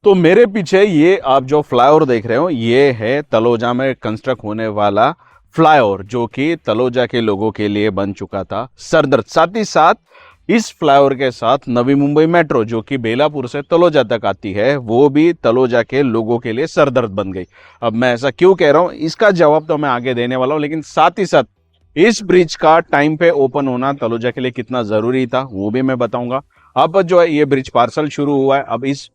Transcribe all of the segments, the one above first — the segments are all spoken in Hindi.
तो मेरे पीछे ये आप जो फ्लाईओवर देख रहे हो ये है तलोजा में कंस्ट्रक्ट होने वाला फ्लाईओवर, जो कि तलोजा के लोगों के लिए बन चुका था सरदर्द। साथ ही साथ इस फ्लाईओवर के साथ नवी मुंबई मेट्रो जो कि बेलापुर से तलोजा तक आती है, वो भी तलोजा के लोगों के लिए सरदर्द बन गई। अब मैं ऐसा क्यों कह रहा हूं इसका जवाब तो मैं आगे देने वाला हूं, लेकिन साथ ही साथ इस ब्रिज का टाइम पे ओपन होना तलोजा के लिए कितना जरूरी था वो भी मैं बताऊंगा। अब जो है ये ब्रिज पार्सल शुरू हुआ है, अब इस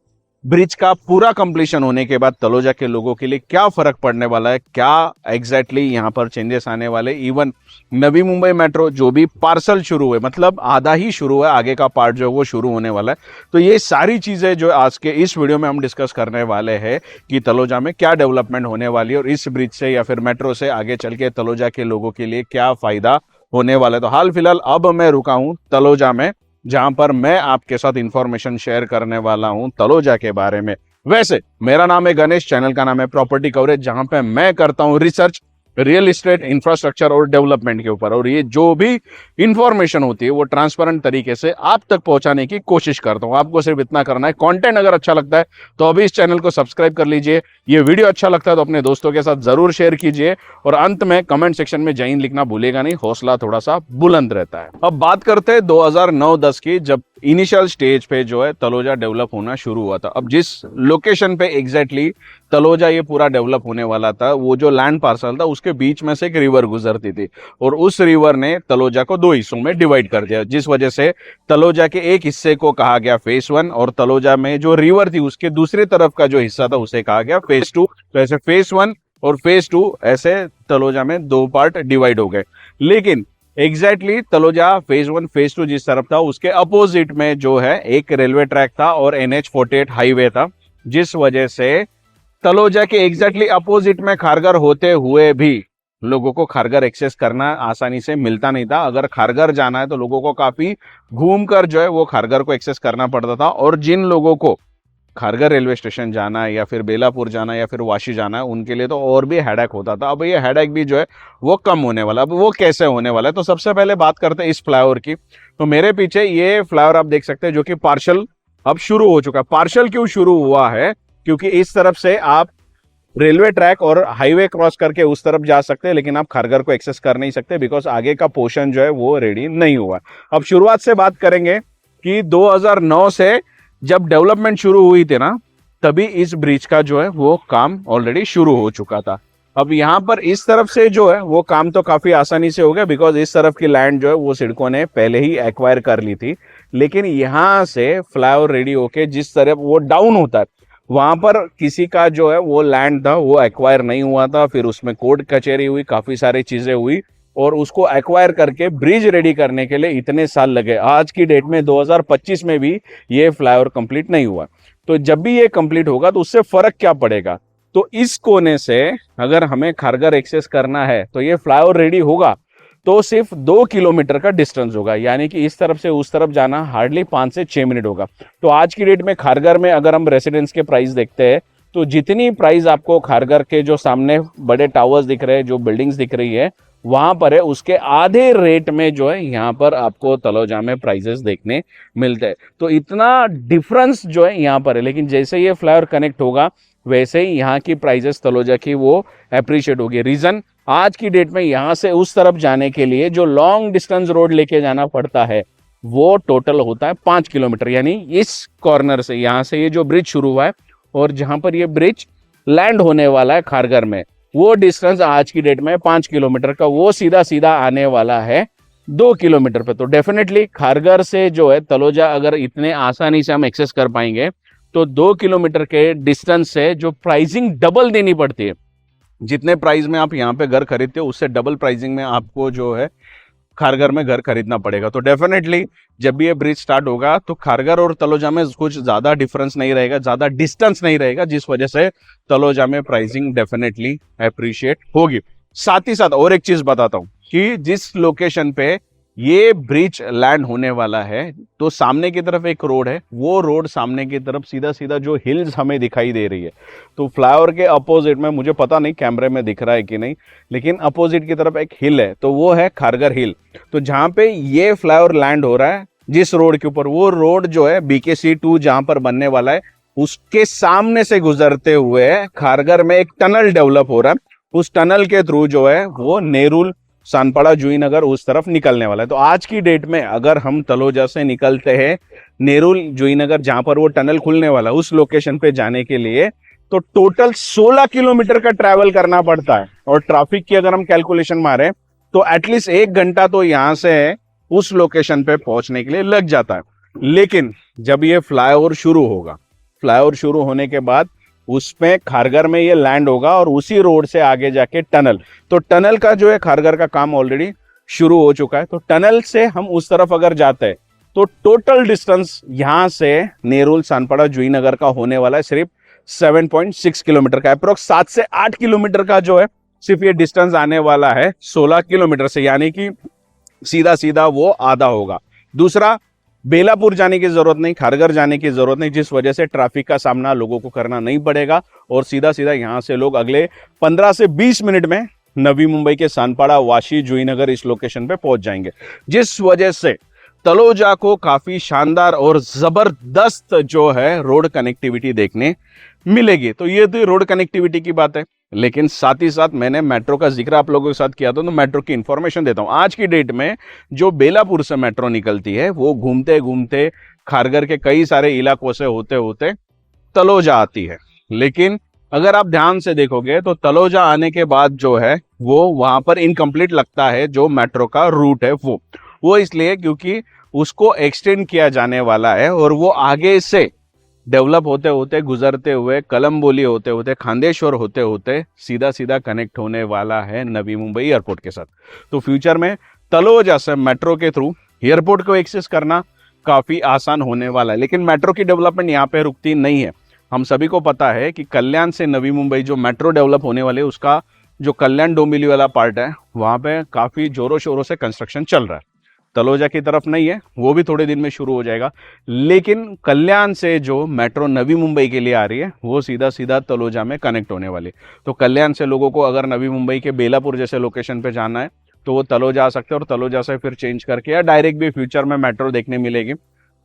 ब्रिज का पूरा कंप्लीशन होने के बाद तलोजा के लोगों के लिए क्या फर्क पड़ने वाला है, क्या एग्जैक्टली यहाँ पर चेंजेस आने वाले, इवन नवी मुंबई मेट्रो जो भी पार्सल शुरू हुए, मतलब आधा ही शुरू है, आगे का पार्ट जो है वो शुरू होने वाला है। तो ये सारी चीजें जो आज के इस वीडियो में हम डिस्कस करने वाले हैं कि तलोजा में क्या डेवलपमेंट होने वाली है और इस ब्रिज से या फिर मेट्रो से आगे चल के तलोजा के लोगों के लिए क्या फायदा होने वाला है। तो हाल फिलहाल अब मैं रुका हूं तलोजा में, जहां पर मैं आपके साथ इंफॉर्मेशन शेयर करने वाला हूं तलोजा के बारे में। वैसे मेरा नाम है गणेश, चैनल का नाम है प्रॉपर्टी कवरेज, जहां पे मैं करता हूं रिसर्च रियल एस्टेट, इंफ्रास्ट्रक्चर और डेवलपमेंट के ऊपर, और ये जो भी इंफॉर्मेशन होती है वो ट्रांसपेरेंट तरीके से आप तक पहुंचाने की कोशिश करता हूं। आपको सिर्फ इतना करना है, कंटेंट अगर अच्छा लगता है तो अभी इस चैनल को सब्सक्राइब कर लीजिए, ये वीडियो अच्छा लगता है तो अपने दोस्तों के साथ जरूर शेयर कीजिए, और अंत में कमेंट सेक्शन में जय हिंद लिखना भूलेगा नहीं, हौसला थोड़ा सा बुलंद रहता है। अब बात करते हैं 2009-10 की, जब इनिशियल स्टेज पे जो है तलोजा डेवलप होना शुरू हुआ था। अब जिस लोकेशन पे एग्जैक्टली तलोजा ये पूरा डेवलप होने वाला था, वो जो लैंड पार्सल था उसके बीच में से एक रिवर गुजरती थी, और उस रिवर ने तलोजा को 2 हिस्सों में डिवाइड कर दिया, जिस वजह से तलोजा के एक हिस्से को कहा गया फेज 1, और तलोजा में जो रिवर थी उसके दूसरी तरफ का जो हिस्सा था उसे कहा गया फेज 2। तो ऐसे फेज 1 और फेज 2 ऐसे तलोजा में 2 पार्ट डिवाइड हो गए। लेकिन एग्जैक्टली तलोजा फेज 1 फेज 2 जिस तरफ था उसके अपोजिट में जो है एक रेलवे ट्रैक था और NH-48 हाईवे था, जिस वजह से तलोजा के एग्जैक्टली अपोजिट में खारगर होते हुए भी लोगों को खारगर एक्सेस करना आसानी से मिलता नहीं था। अगर खारगर जाना है तो लोगों को काफी घूमकर जो है वो खारगर को एक्सेस करना पड़ता था, और जिन लोगों को खारगर रेलवे स्टेशन जाना है या फिर बेलापुर जाना है या फिर वाशी जाना है उनके लिए तो और भी हेडेक होता था। अब ये हेडेक भी जो है वो कम होने वाला। अब वो कैसे होने वाला है, तो सबसे पहले बात करते हैं इस फ्लाईओवर की। तो मेरे पीछे ये फ्लाईओवर आप देख सकते हैं जो कि पार्शियल अब शुरू हो चुका है। पार्शियल क्यों शुरू हुआ है, क्योंकि इस तरफ से आप रेलवे ट्रैक और हाईवे क्रॉस करके उस तरफ जा सकते हैं, लेकिन आप खारगर को एक्सेस कर नहीं सकते बिकॉज आगे का पोर्शन जो है वो रेडी नहीं हुआ। अब शुरुआत से बात करेंगे कि 2009 से जब डेवलपमेंट शुरू हुई थी ना, तभी इस ब्रिज का जो है वो काम ऑलरेडी शुरू हो चुका था। अब यहाँ पर इस तरफ से जो है वो काम तो काफी आसानी से हो गया बिकॉज इस तरफ की लैंड जो है वो सिडको ने पहले ही एक्वायर कर ली थी। लेकिन यहाँ से फ्लाईओवर रेडी होके जिस तरफ वो डाउन होता है वहां पर किसी का जो है वो लैंड था वो एक्वायर नहीं हुआ था, फिर उसमें कोर्ट कचहरी हुई, काफी सारी चीजें हुई, और उसको एक्वायर करके ब्रिज रेडी करने के लिए इतने साल लगे। आज की डेट में 2025 में भी ये फ्लाईओवर कंप्लीट नहीं हुआ। तो जब भी ये कंप्लीट होगा तो उससे फर्क क्या पड़ेगा, तो इस कोने से अगर हमें खारगर एक्सेस करना है तो ये फ्लाईओवर रेडी होगा तो सिर्फ 2 किलोमीटर का डिस्टेंस होगा, यानी कि इस तरफ से उस तरफ जाना हार्डली 5 से 6 मिनट होगा। तो आज की डेट में खारगर में अगर हम रेसिडेंस के प्राइस देखते हैं तो जितनी प्राइस आपको खारगर के जो सामने बड़े टावर्स दिख रहे हैं, जो बिल्डिंग्स दिख रही है वहां पर है, उसके आधे रेट में जो है यहाँ पर आपको तलोजा में प्राइसेस देखने मिलते हैं। तो इतना डिफरेंस जो है यहाँ पर है, लेकिन जैसे ये फ्लाईओवर कनेक्ट होगा वैसे ही यहाँ की प्राइसेस तलोजा की वो अप्रिशिएट होगी। रीजन, आज की डेट में यहाँ से उस तरफ जाने के लिए जो लॉन्ग डिस्टेंस रोड लेके जाना पड़ता है वो टोटल होता है 5 किलोमीटर, यानी इस कॉर्नर से यहाँ से ये जो ब्रिज शुरू हुआ है और जहां पर ये ब्रिज लैंड होने वाला है खारगर में, वो डिस्टेंस आज की डेट में 5 किलोमीटर का, वो सीधा सीधा आने वाला है 2 किलोमीटर पे। तो डेफिनेटली खारगर से जो है तलोजा अगर इतने आसानी से हम एक्सेस कर पाएंगे तो 2 किलोमीटर के डिस्टेंस से जो प्राइसिंग डबल देनी पड़ती है, जितने प्राइस में आप यहाँ पे घर खरीदते हो उससे डबल प्राइसिंग में आपको जो है खारगर में घर खरीदना पड़ेगा। तो डेफिनेटली जब भी ये ब्रिज स्टार्ट होगा तो खारगर और तलोजा में कुछ ज्यादा डिफरेंस नहीं रहेगा, ज्यादा डिस्टेंस नहीं रहेगा, जिस वजह से तलोजा में प्राइसिंग डेफिनेटली अप्रिशिएट होगी। साथ ही साथ और एक चीज बताता हूं कि जिस लोकेशन पे ये ब्रिज लैंड होने वाला है तो सामने की तरफ एक रोड है, वो रोड सामने की तरफ सीधा सीधा जो हिल्स हमें दिखाई दे रही है, तो फ्लाईओवर के अपोजिट में, मुझे पता नहीं कैमरे में दिख रहा है कि नहीं, लेकिन अपोजिट की तरफ एक हिल है, तो वो है खारगर हिल। तो जहां पे ये फ्लाईओवर लैंड हो रहा है जिस रोड के ऊपर, वो रोड जो है BKC 2 जहां पर बनने वाला है उसके सामने से गुजरते हुए खारगर में एक टनल डेवलप हो रहा है, उस टनल के थ्रू जो है वो नेरुल, सानपाड़ा, जुईनगर उस तरफ निकलने वाला है। तो आज की डेट में अगर हम तलोजा से निकलते हैं नेरुल, जुईनगर, जहां पर वो टनल खुलने वाला है, उस लोकेशन पे जाने के लिए तो टोटल 16 किलोमीटर का ट्रैवल करना पड़ता है। और ट्रैफिक की अगर हम कैलकुलेशन मारे तो एटलीस्ट 1 घंटा तो यहां से उस लोकेशन पे पहुंचने के लिए लग जाता है। लेकिन जब ये फ्लाईओवर शुरू होगा, फ्लाईओवर शुरू होने के बाद उसमें खारगर में ये लैंड होगा और उसी रोड से आगे जाके टनल, तो टनल का जो है खारगर का काम ऑलरेडी शुरू हो चुका है। तो टनल से हम उस तरफ अगर जाते हैं तो टोटल डिस्टेंस यहां से नेरुल, सानपाड़ा, जुईनगर का होने वाला है सिर्फ 7.6 किलोमीटर का। अप्रोक्स 7 से 8 किलोमीटर का जो है सिर्फ ये डिस्टेंस आने वाला है 16 किलोमीटर से, यानी कि सीधा सीधा वो आधा होगा। दूसरा, बेलापुर जाने की जरूरत नहीं, खारगर जाने की जरूरत नहीं, जिस वजह से ट्रैफिक का सामना लोगों को करना नहीं पड़ेगा और सीधा सीधा यहां से लोग अगले 15 से 20 मिनट में नवी मुंबई के सानपाड़ा, वाशी, जुईनगर इस लोकेशन पे पहुंच जाएंगे। जिस वजह से तलोजा को काफी शानदार और जबरदस्त जो है रोड कनेक्टिविटी देखने मिलेगी। तो ये तो रोड कनेक्टिविटी की बात है, लेकिन साथ ही साथ मैंने मेट्रो का जिक्र आप लोगों के साथ किया था, तो मेट्रो की इंफॉर्मेशन देता हूं। आज की डेट में जो बेलापुर से मेट्रो निकलती है वो घूमते घूमते खारगर के कई सारे इलाकों से होते होते तलोजा आती है। लेकिन अगर आप ध्यान से देखोगे तो तलोजा आने के बाद जो है वो वहां पर इनकम्प्लीट लगता है, जो मेट्रो का रूट है वो इसलिए क्योंकि उसको एक्सटेंड किया जाने वाला है और वो आगे से डेवलप होते होते, गुजरते हुए, कलम्बोली होते होते, खांदेश्वर होते होते सीधा सीधा कनेक्ट होने वाला है नवी मुंबई एयरपोर्ट के साथ। तो फ्यूचर में तलोजा से मेट्रो के थ्रू एयरपोर्ट को एक्सेस करना काफी आसान होने वाला है। लेकिन मेट्रो की डेवलपमेंट यहाँ पे रुकती नहीं है। हम सभी को पता है कि कल्याण से नवी मुंबई जो मेट्रो डेवलप होने वाले, उसका जो कल्याण डोंबिवली वाला पार्ट है वहां पे काफी जोरों शोरों से कंस्ट्रक्शन चल रहा है। तलोजा की तरफ नहीं है, वो भी थोड़े दिन में शुरू हो जाएगा। लेकिन कल्याण से जो मेट्रो नवी मुंबई के लिए आ रही है वो सीधा सीधा तलोजा में कनेक्ट होने वाली है। तो कल्याण से लोगों को अगर नवी मुंबई के बेलापुर जैसे लोकेशन पे जाना है तो वो तलोजा आ सकते हैं और तलोजा से फिर चेंज करके या डायरेक्ट भी फ्यूचर में मेट्रो देखने मिलेगी।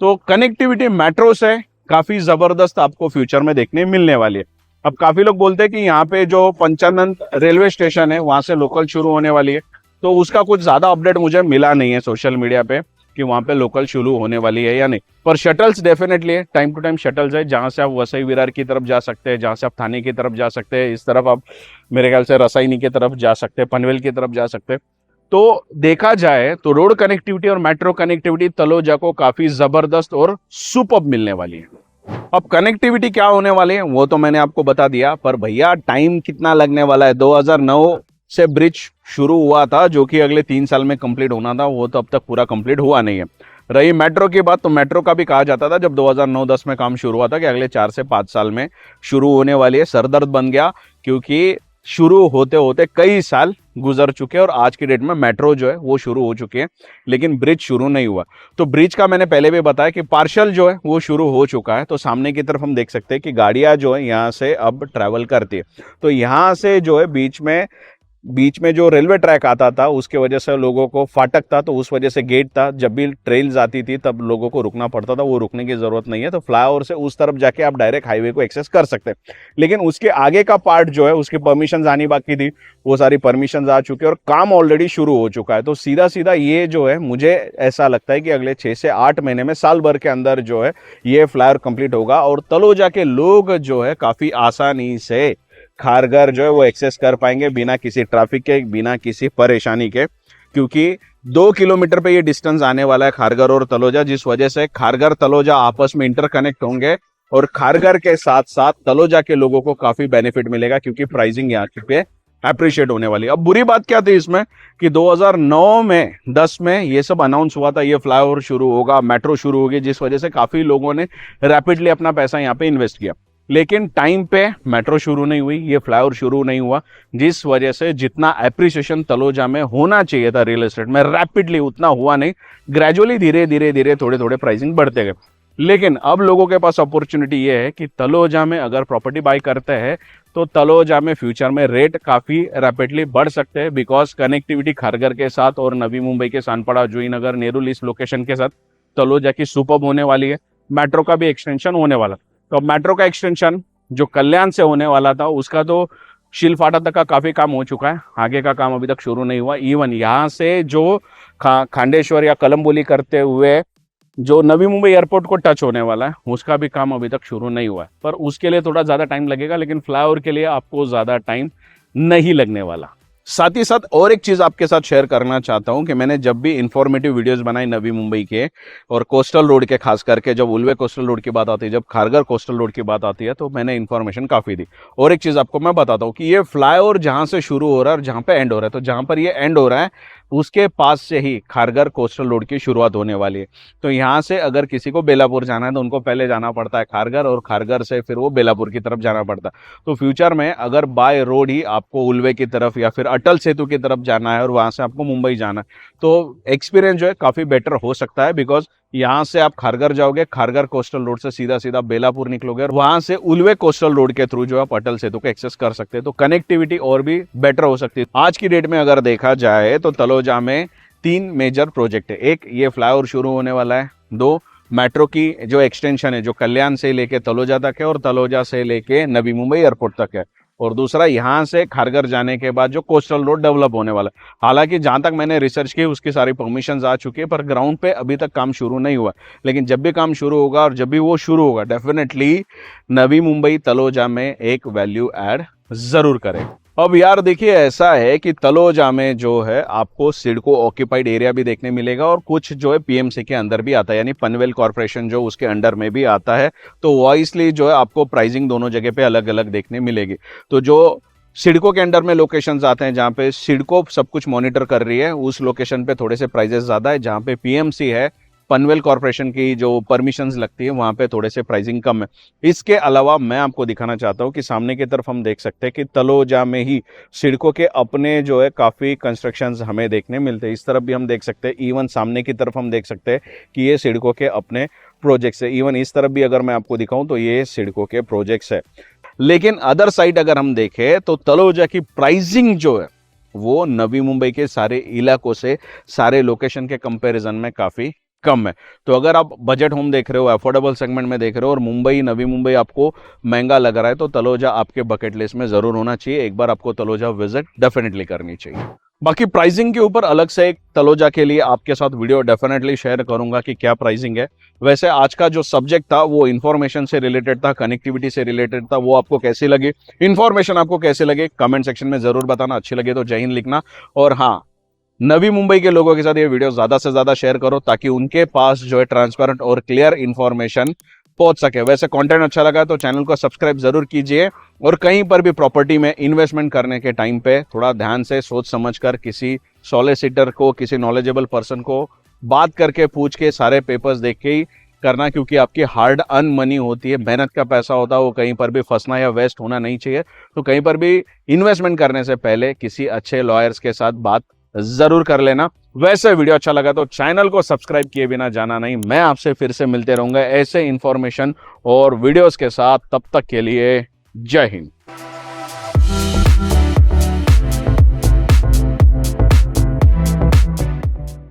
तो कनेक्टिविटी मेट्रो से काफी जबरदस्त आपको फ्यूचर में देखने मिलने वाली है। अब काफी लोग बोलते हैं कि यहाँ पे जो पंचानंद रेलवे स्टेशन है वहां से लोकल शुरू होने वाली है, तो उसका कुछ ज्यादा अपडेट मुझे मिला नहीं है सोशल मीडिया पे कि वहां पे लोकल शुरू होने वाली है या नहीं। पर शटल्स डेफिनेटली है, टाइम टू टाइम शटल्स है, जहां से आप वसई विरार की तरफ जा सकते हैं, जहां से आप थाने की तरफ जा सकते हैं, इस तरफ आप मेरे ख्याल से रसायनी की तरफ जा सकते हैं, पनवेल की तरफ जा सकते हैं। तो देखा जाए तो रोड कनेक्टिविटी और मेट्रो कनेक्टिविटी तलोजा को काफी जबरदस्त और सुपर्ब मिलने वाली है। अब कनेक्टिविटी क्या होने वाली है वो तो मैंने आपको बता दिया, पर भैया टाइम कितना लगने वाला है। 2009 से ब्रिज शुरू हुआ था जो कि अगले 3 साल में कंप्लीट होना था, वो तो अब तक पूरा कंप्लीट हुआ नहीं है। रही मेट्रो की बात, तो मेट्रो का भी कहा जाता था जब 2009-10 में काम शुरू हुआ था कि अगले 4 से 5 साल में शुरू होने वाली है। सरदर्द बन गया क्योंकि शुरू होते होते कई साल गुजर चुके हैं और आज की डेट में मेट्रो जो है वो शुरू हो चुकी है, लेकिन ब्रिज शुरू नहीं हुआ। तो ब्रिज का मैंने पहले भी बताया कि पार्शियल जो है वो शुरू हो चुका है। तो सामने की तरफ हम देख सकते हैं कि गाड़ियां जो है यहाँ से अब ट्रैवल करती है। तो यहाँ से जो है बीच में जो रेलवे ट्रैक आता था उसके वजह से लोगों को फाटक था, तो उस वजह से गेट था, जब भी ट्रेन्स आती थी तब लोगों को रुकना पड़ता था, वो रुकने की जरूरत नहीं है। तो फ्लाईओवर से उस तरफ जाके आप डायरेक्ट हाईवे को एक्सेस कर सकते हैं। लेकिन उसके आगे का पार्ट जो है उसकी परमिशन आनी बाकी थी, वो सारी परमिशन आ चुकी है और काम ऑलरेडी शुरू हो चुका है। तो सीधा सीधा ये जो है मुझे ऐसा लगता है कि अगले 6 से 8 महीने में, साल भर के अंदर जो है ये फ्लाईओवर कंप्लीट होगा और तलोजा के लोग जो है काफी आसानी से खारगर जो है वो एक्सेस कर पाएंगे बिना किसी ट्रैफिक के, बिना किसी परेशानी के, क्योंकि 2 किलोमीटर पे ये डिस्टेंस आने वाला है खारगर और तलोजा, जिस वजह से खारगर तलोजा आपस में इंटरकनेक्ट होंगे और खारगर के साथ साथ तलोजा के लोगों को काफी बेनिफिट मिलेगा क्योंकि प्राइसिंग यहाँ पे अप्रिशिएट होने वाली है। अब बुरी बात क्या थी इसमें कि 2009 में 10 में ये सब अनाउंस हुआ था, ये फ्लाईओवर शुरू होगा, मेट्रो शुरू होगी, जिस वजह से काफी लोगों ने रैपिडली अपना पैसा यहाँ पे इन्वेस्ट किया। लेकिन टाइम पे मेट्रो शुरू नहीं हुई, ये फ्लाईओवर शुरू नहीं हुआ, जिस वजह से जितना एप्रिसिएशन तलोजा में होना चाहिए था रियल एस्टेट में रैपिडली उतना हुआ नहीं। ग्रेजुअली धीरे धीरे थोड़े थोड़े प्राइसिंग बढ़ते गए। लेकिन अब लोगों के पास अपॉर्चुनिटी ये है कि तलोजा में अगर प्रॉपर्टी बाय करते हैं तो तलोजा में फ्यूचर में रेट काफी रैपिडली बढ़ सकते हैं, बिकॉज कनेक्टिविटी खारगर के साथ और नवी मुंबई के सानपाड़ा, जुईनगर, नेरुल इस लोकेशन के साथ तलोजा की सुपर्ब होने वाली है। मेट्रो का भी एक्सटेंशन होने वाला। तो मेट्रो का एक्सटेंशन जो कल्याण से होने वाला था उसका तो शिलफाटा तक का काफी काम हो चुका है, आगे का काम अभी तक शुरू नहीं हुआ। इवन यहाँ से जो खांडेश्वर या कलम्बोली करते हुए जो नवी मुंबई एयरपोर्ट को टच होने वाला है उसका भी काम अभी तक शुरू नहीं हुआ है, पर उसके लिए थोड़ा ज़्यादा टाइम लगेगा, लेकिन फ्लाईओवर के लिए आपको ज़्यादा टाइम नहीं लगने वाला। साथ ही साथ और एक चीज़ आपके साथ शेयर करना चाहता हूं कि मैंने जब भी इंफॉर्मेटिव वीडियोस बनाई नवी मुंबई के और कोस्टल रोड के, खास करके जब उल्वे कोस्टल रोड की बात आती है, जब खारगर कोस्टल रोड की बात आती है, तो मैंने इन्फॉर्मेशन काफ़ी दी। और एक चीज़ आपको मैं बताता हूँ कि ये फ्लाईओवर जहाँ से शुरू हो रहा है और जहाँ पे एंड हो रहा है, तो जहाँ पर ये एंड हो रहा है उसके पास से ही खारगर कोस्टल रोड की शुरुआत होने वाली है। तो यहाँ से अगर किसी को बेलापुर जाना है तो उनको पहले जाना पड़ता है खारगर, और खारगर से फिर वो बेलापुर की तरफ जाना पड़ता है। तो फ्यूचर में अगर बाय रोड ही आपको उल्वे की तरफ या फिर अटल सेतु की तरफ जाना है और वहाँ से आपको मुंबई जाना है, तो एक्सपीरियंस जो है काफ़ी बेटर हो सकता है। बिकॉज यहाँ से आप खारगर जाओगे, खारगर कोस्टल रोड से सीधा सीधा बेलापुर निकलोगे और वहां से उल्वे कोस्टल रोड के थ्रू जो आप अटल सेतु को एक्सेस कर सकते हैं, तो कनेक्टिविटी और भी बेटर हो सकती है। आज की डेट में अगर देखा जाए तो तलोजा में 3 मेजर प्रोजेक्ट है। एक, ये फ्लाईओवर शुरू होने वाला है। 2, मेट्रो की जो एक्सटेंशन है जो कल्याण से लेके तलोजा तक है और तलोजा से लेके नवी मुंबई एयरपोर्ट तक है। और दूसरा, यहाँ से खारगर जाने के बाद जो कोस्टल रोड डेवलप होने वाला है। हालांकि जहां तक मैंने रिसर्च की उसकी सारी परमिशंस आ चुकी है, पर ग्राउंड पे अभी तक काम शुरू नहीं हुआ। लेकिन जब भी काम शुरू होगा और जब भी वो शुरू होगा, डेफिनेटली नवी मुंबई तलोजा में एक वैल्यू ऐड जरूर करे। अब यार देखिए, ऐसा है कि तलोजा में जो है आपको सिडको ऑक्यूपाइड एरिया भी देखने मिलेगा और कुछ जो है पीएमसी के अंदर भी आता है, यानी पनवेल कॉर्पोरेशन जो उसके अंडर में भी आता है। तो वॉइसली जो है आपको प्राइसिंग दोनों जगह पे अलग अलग देखने मिलेगी। तो जो सिडको के अंडर में लोकेशंस आते हैं जहाँ पे सिडको सब कुछ मॉनिटर कर रही है, उस लोकेशन पे थोड़े से प्राइजेस ज़्यादा है। जहाँ पे पीएमसी है, पनवेल कॉर्पोरेशन की जो परमिशंस लगती है, वहाँ पे थोड़े से प्राइसिंग कम है। इसके अलावा मैं आपको दिखाना चाहता हूँ कि सामने की तरफ हम देख सकते हैं कि तलोजा में ही सिडको के अपने जो है काफ़ी कंस्ट्रक्शंस हमें देखने मिलते हैं। इस तरफ भी हम देख सकते हैं, इवन सामने की तरफ हम देख सकते हैं कि ये सिडको के अपने प्रोजेक्ट्स है। इवन इस तरफ भी अगर मैं आपको दिखाऊं तो ये सिडको के प्रोजेक्ट्स है। लेकिन अदर साइड अगर हम देखें तो तलोजा की प्राइसिंग जो है वो नवी मुंबई के सारे इलाकों से, सारे लोकेशन के कंपैरिजन में काफ़ी कम है। तो अगर आप बजट होम देख रहे हो, अफोर्डेबल सेगमेंट में देख रहे हो और मुंबई, नवी मुंबई आपको महंगा लग रहा है, तो तलोजा आपके बकेट लिस्ट में जरूर होना चाहिए। एक बार आपको तलोजा विजिट डेफिनेटली करनी चाहिए। बाकी प्राइसिंग के ऊपर अलग से एक तलोजा के लिए आपके साथ वीडियो डेफिनेटली शेयर करूंगा कि क्या प्राइसिंग है। वैसे आज का जो सब्जेक्ट था वो इन्फॉर्मेशन से रिलेटेड था, कनेक्टिविटी से रिलेटेड था। वो आपको कैसी लगी, इन्फॉर्मेशन आपको कैसे लगे, कमेंट सेक्शन में जरूर बताना। अच्छी लगे तो जय हिंद लिखना। और हाँ, नवी मुंबई के लोगों के साथ ये वीडियो ज्यादा से ज्यादा शेयर करो ताकि उनके पास जो है ट्रांसपेरेंट और क्लियर इन्फॉर्मेशन पहुंच सके। वैसे कंटेंट अच्छा लगा तो चैनल को सब्सक्राइब जरूर कीजिए। और कहीं पर भी प्रॉपर्टी में इन्वेस्टमेंट करने के टाइम पे थोड़ा ध्यान से सोच समझकर किसी सॉलिसिटर को, किसी नॉलेजेबल पर्सन को बात करके, पूछ के, सारे पेपर्स देख के ही करना, क्योंकि आपकी हार्ड अर्न मनी होती है, मेहनत का पैसा होता है, वो कहीं पर भी फंसना या वेस्ट होना नहीं चाहिए। तो कहीं पर भी इन्वेस्टमेंट करने से पहले किसी अच्छे लॉयर्स के साथ बात जरूर कर लेना। वैसे वीडियो अच्छा लगा तो चैनल को सब्सक्राइब किए बिना जाना नहीं। मैं आपसे फिर से मिलते रहूंगा ऐसे इंफॉर्मेशन और वीडियोस के साथ। तब तक के लिए जय हिंद।